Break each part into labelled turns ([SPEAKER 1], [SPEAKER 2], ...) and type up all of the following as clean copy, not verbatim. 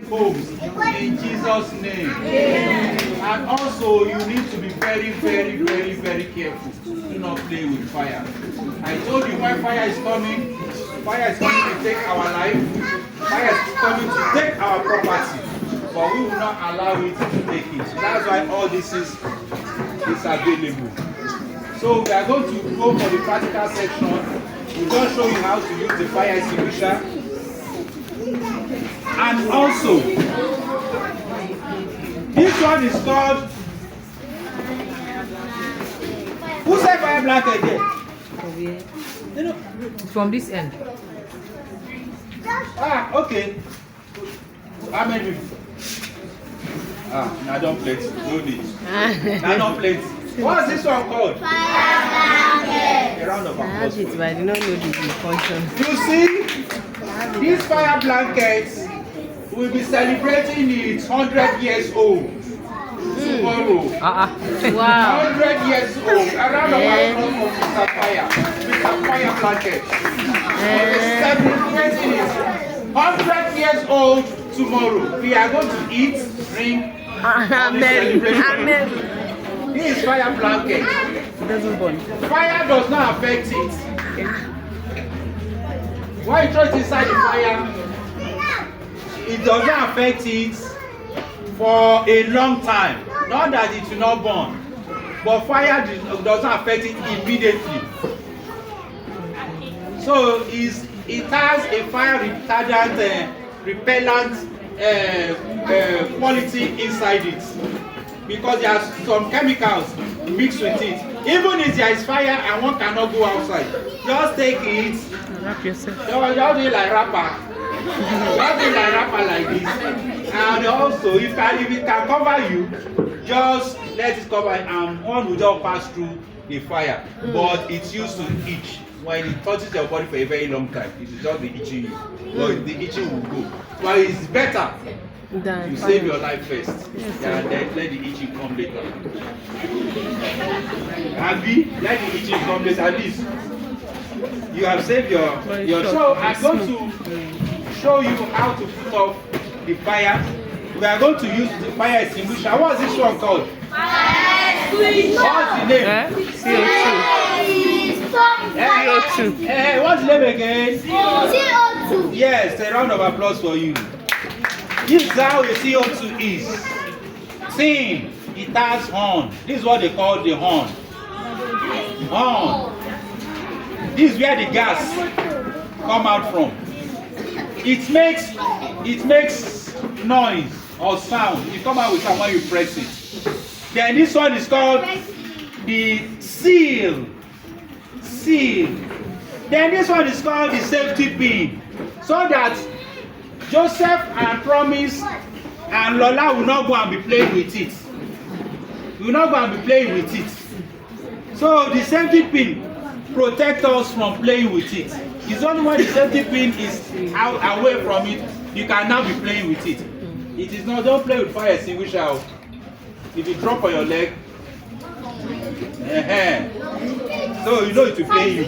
[SPEAKER 1] homes in Jesus' name. And also, you need to be very, very, very, very careful. Do not play with fire. I told you when fire is coming to take our life. Fire is coming to take our property. But we will not allow it to take it. That's why all this is available. So we are going to go for the practical section. We'll just show you how to use the fire extinguisher. And also, this one is called, who said fire blanket there?
[SPEAKER 2] From this end.
[SPEAKER 1] Ah, okay. How many? Ah, now don't plate. No need. Now don't plate. What is this one called?
[SPEAKER 3] Fire blanket.
[SPEAKER 1] A round of applause.
[SPEAKER 2] I did not know the function.
[SPEAKER 1] You see, these fire blankets will be celebrating its 100 years old tomorrow.
[SPEAKER 2] Wow.
[SPEAKER 1] 100 years old. A round of applause for Mr. Fire. Mr. Fire blanket. We'll be celebrating it. 100 years old tomorrow. We are going to eat, drink,
[SPEAKER 2] Amen.
[SPEAKER 1] This is fire blanket. Fire does not affect it. When you throw it inside the fire, it does not affect it for a long time. Not that it will not burn, but fire does not affect it immediately. So it has a fire retardant, repellent quality inside it, because there are some chemicals mixed with it. Even if there is fire and one cannot go outside, just take it.
[SPEAKER 2] Wrap yourself.
[SPEAKER 1] Just do it like wrapper. Just do it like wrapper like this. And also, if it can cover you, just let it cover it, and one will just pass through the fire. But it's used to itch. When it touches your body for a very long time, it will just be itching you. But the itching will go. But it's better you save your life first, and then let the itching come later. Abi, let the itching come later. At least you have saved your. So I'm going to show you how to put off the fire. We are going to use the fire extinguisher. What is this one called?
[SPEAKER 3] Fire extinguisher.
[SPEAKER 1] What's the name?
[SPEAKER 2] CO2.
[SPEAKER 1] What's the name again?
[SPEAKER 3] CO2.
[SPEAKER 1] Yes, a round of applause for you. This is how a CO2 is. Thin, it has horn. This is what they call the horn. Horn. This is where the gas come out from. It makes noise or sound. It come out with sound when you press it. Then this one is called the seal. Then this one is called the safety pin. So that Joseph and Promise and Lola will not go and be playing with it. Will not go and be playing with it. So the safety pin protects us from playing with it. It's only when the safety pin is out away from it, you can now be playing with it. It is not, don't play with fire extinguisher. If you drop on your leg, so you know it will pay you.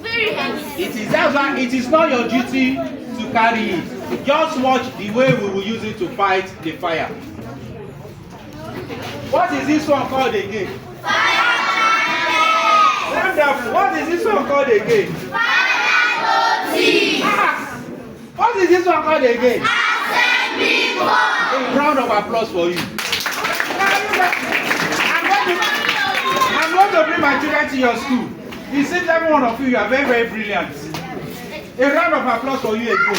[SPEAKER 3] Very heavy.
[SPEAKER 1] That's why it is not your duty to carry it. Just watch the way we will use it to fight the fire. What is this one called again?
[SPEAKER 3] Fire blanket.
[SPEAKER 1] Wonderful. What is this one called again?
[SPEAKER 3] Fire notice.
[SPEAKER 1] What is this one called again?
[SPEAKER 3] Assembly board.
[SPEAKER 1] A round of applause for you. I'm going to bring my children to your school. It seems every one of you are very, very brilliant. A round of applause for you again.